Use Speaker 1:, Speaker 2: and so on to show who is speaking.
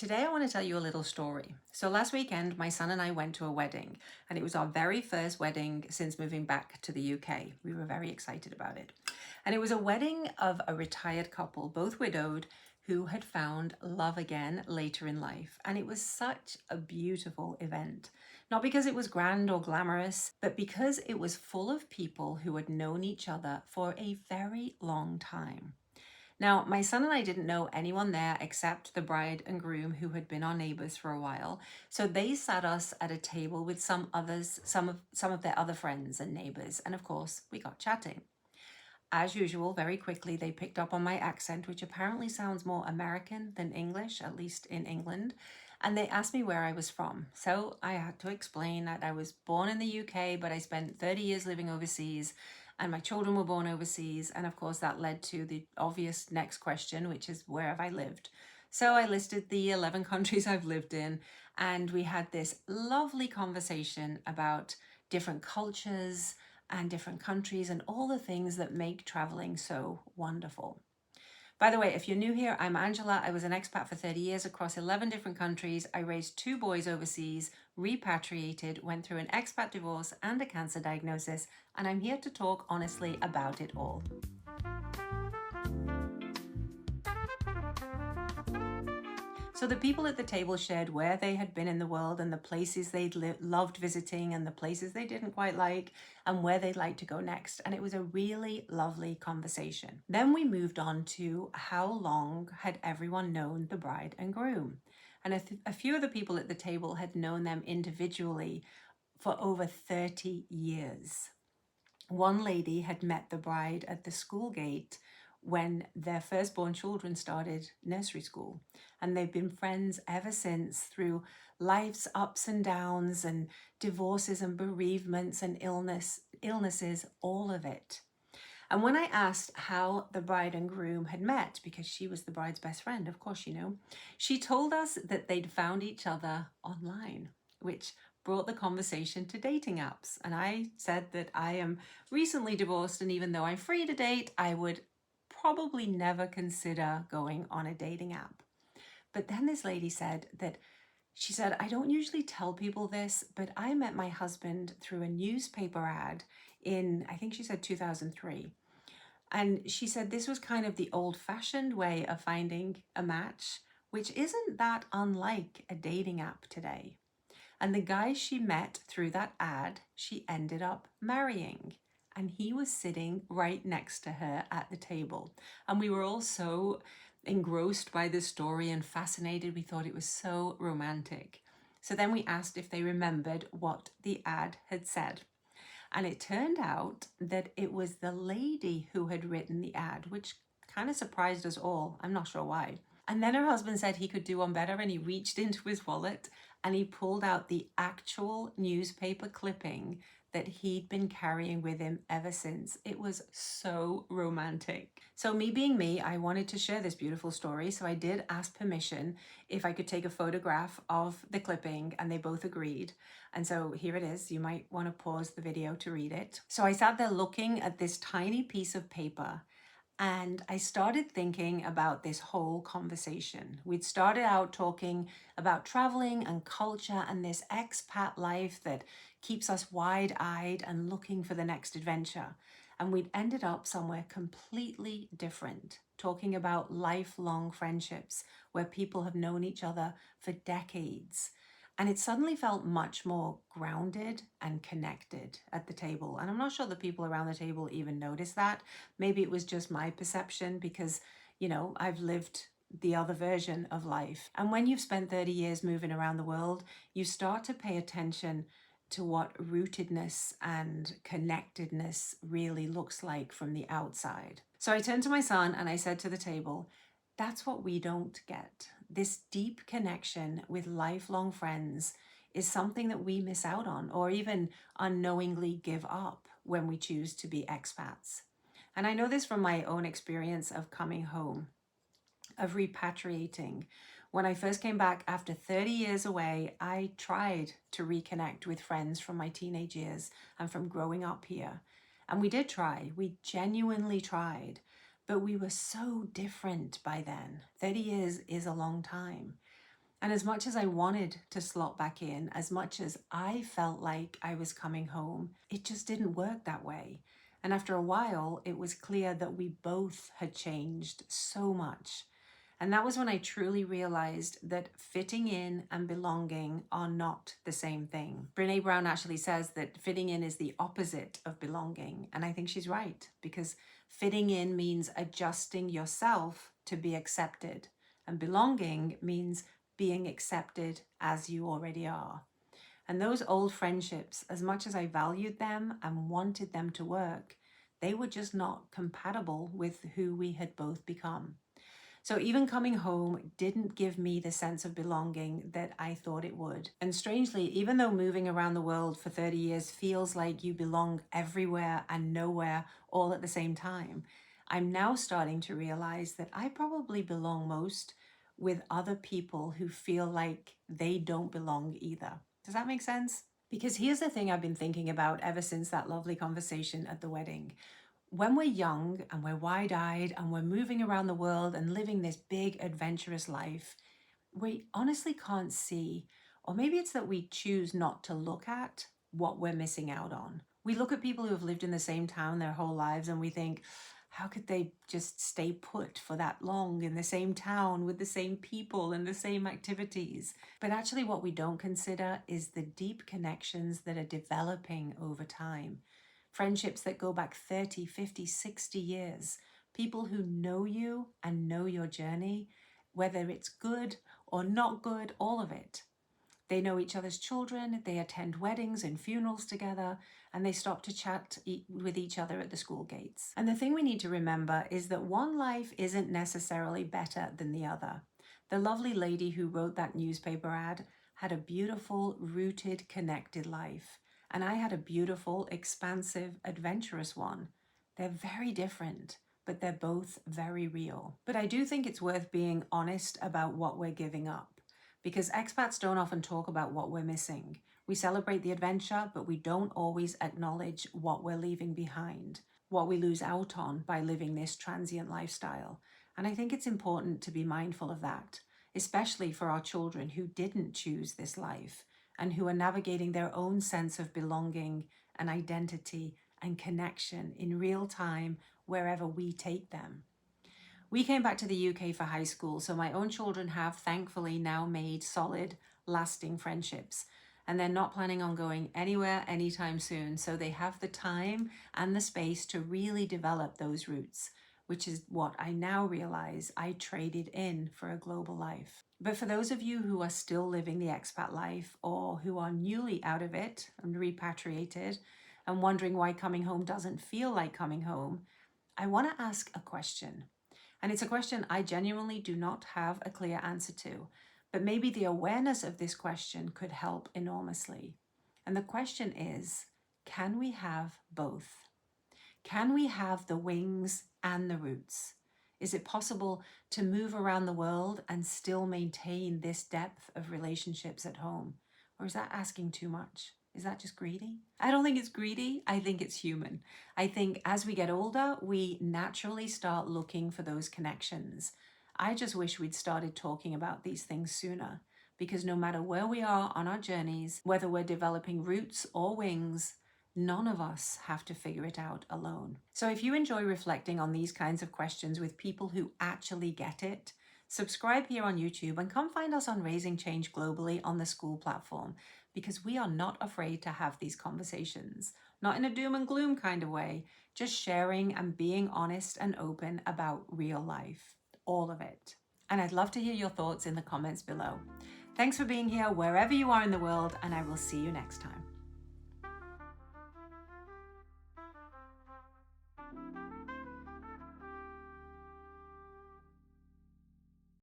Speaker 1: Today I want to tell you a little story. So last weekend, my son and I went to a wedding, and it was our very first wedding since moving back to the UK. We were very excited about it. And it was a wedding of a retired couple, both widowed, who had found love again later in life. And it was such a beautiful event. Not because it was grand or glamorous, but because it was full of people who had known each other for a very long time. Now, my son and I didn't know anyone there except the bride and groom who had been our neighbors for a while. So they sat us at a table with some others, some of their other friends and neighbors, and of course, we got chatting. As usual, very quickly they picked up on my accent, which apparently sounds more American than English, at least in England, and they asked me where I was from. So I had to explain that I was born in the UK, but I spent 30 years living overseas, and my children were born overseas. And of course, that led to the obvious next question, which is where have I lived? So I listed the 11 countries I've lived in, and we had this lovely conversation about different cultures and different countries and all the things that make traveling so wonderful. By the way, if you're new here, I'm Angela. I was an expat for 30 years across 11 different countries. I raised 2 boys overseas, repatriated, went through an expat divorce and a cancer diagnosis, and I'm here to talk honestly about it all. So the people at the table shared where they had been in the world and the places they'd loved visiting and the places they didn't quite like and where they'd like to go next. And it was a really lovely conversation. Then we moved on to how long had everyone known the bride and groom. And a few of the people at the table had known them individually for over 30 years. One lady had met the bride at the school gate when their firstborn children started nursery school. And they've been friends ever since through life's ups and downs and divorces and bereavements and illnesses, all of it. And when I asked how the bride and groom had met, because she was the bride's best friend, of course, she told us that they'd found each other online, which brought the conversation to dating apps. And I said that I am recently divorced, and even though I'm free to date, I would probably never consider going on a dating app. But then this lady said that she said, I don't usually tell people this, but I met my husband through a newspaper ad in, I think she said 2003. And she said this was kind of the old-fashioned way of finding a match, which isn't that unlike a dating app today. And the guy she met through that ad, she ended up marrying. And he was sitting right next to her at the table. And we were all so engrossed by this story and fascinated. We thought it was so romantic. So then we asked if they remembered what the ad had said. And it turned out that it was the lady who had written the ad, which kind of surprised us all. I'm not sure why. And then her husband said he could do one better, and he reached into his wallet and he pulled out the actual newspaper clipping that he'd been carrying with him ever since. It was so romantic. So me being me, I wanted to share this beautiful story. So I did ask permission if I could take a photograph of the clipping, and they both agreed. And so here it is. You might want to pause the video to read it. So I sat there looking at this tiny piece of paper, and I started thinking about this whole conversation. We'd started out talking about traveling and culture and this expat life that keeps us wide-eyed and looking for the next adventure. And we'd ended up somewhere completely different, talking about lifelong friendships where people have known each other for decades. And it suddenly felt much more grounded and connected at the table. And I'm not sure the people around the table even noticed that. Maybe it was just my perception because, I've lived the other version of life. And when you've spent 30 years moving around the world, you start to pay attention to what rootedness and connectedness really looks like from the outside. So I turned to my son and I said to the table, that's what we don't get. This deep connection with lifelong friends is something that we miss out on, or even unknowingly give up when we choose to be expats. And I know this from my own experience of coming home, of repatriating. When I first came back after 30 years away, I tried to reconnect with friends from my teenage years and from growing up here. And we did try, we genuinely tried. But we were so different by then. 30 years is a long time. And as much as I wanted to slot back in, as much as I felt like I was coming home, it just didn't work that way. And after a while, it was clear that we both had changed so much. And that was when I truly realized that fitting in and belonging are not the same thing. Brene Brown actually says that fitting in is the opposite of belonging. And I think she's right, because fitting in means adjusting yourself to be accepted. And belonging means being accepted as you already are. And those old friendships, as much as I valued them and wanted them to work, they were just not compatible with who we had both become. So even coming home didn't give me the sense of belonging that I thought it would. And strangely, even though moving around the world for 30 years feels like you belong everywhere and nowhere all at the same time, I'm now starting to realize that I probably belong most with other people who feel like they don't belong either. Does that make sense? Because here's the thing I've been thinking about ever since that lovely conversation at the wedding. When we're young and we're wide-eyed and we're moving around the world and living this big adventurous life, we honestly can't see, or maybe it's that we choose not to look at what we're missing out on. We look at people who have lived in the same town their whole lives and we think, how could they just stay put for that long in the same town with the same people and the same activities? But actually what we don't consider is the deep connections that are developing over time. Friendships that go back 30, 50, 60 years. People who know you and know your journey, whether it's good or not good, all of it. They know each other's children, they attend weddings and funerals together, and they stop to chat with each other at the school gates. And the thing we need to remember is that one life isn't necessarily better than the other. The lovely lady who wrote that newspaper ad had a beautiful, rooted, connected life. And I had a beautiful, expansive, adventurous one. They're very different, but they're both very real. But I do think it's worth being honest about what we're giving up, because expats don't often talk about what we're missing. We celebrate the adventure, but we don't always acknowledge what we're leaving behind, what we lose out on by living this transient lifestyle. And I think it's important to be mindful of that, especially for our children who didn't choose this life and who are navigating their own sense of belonging and identity and connection in real time wherever we take them. We came back to the UK for high school, so my own children have thankfully now made solid, lasting friendships. And they're not planning on going anywhere anytime soon, so they have the time and the space to really develop those roots, which is what I now realize I traded in for a global life. But for those of you who are still living the expat life or who are newly out of it and repatriated and wondering why coming home doesn't feel like coming home, I want to ask a question. And it's a question I genuinely do not have a clear answer to, but maybe the awareness of this question could help enormously. And the question is, can we have both? Can we have the wings and the roots? Is it possible to move around the world and still maintain this depth of relationships at home? Or is that asking too much? Is that just greedy? I don't think it's greedy. I think it's human. I think as we get older, we naturally start looking for those connections. I just wish we'd started talking about these things sooner, because no matter where we are on our journeys, whether we're developing roots or wings, none of us have to figure it out alone. So if you enjoy reflecting on these kinds of questions with people who actually get it, subscribe here on YouTube and come find us on Raising Change Globally on the School platform, because we are not afraid to have these conversations. Not in a doom and gloom kind of way, just sharing and being honest and open about real life. All of it. And I'd love to hear your thoughts in the comments below. Thanks for being here wherever you are in the world, and I will see you next time.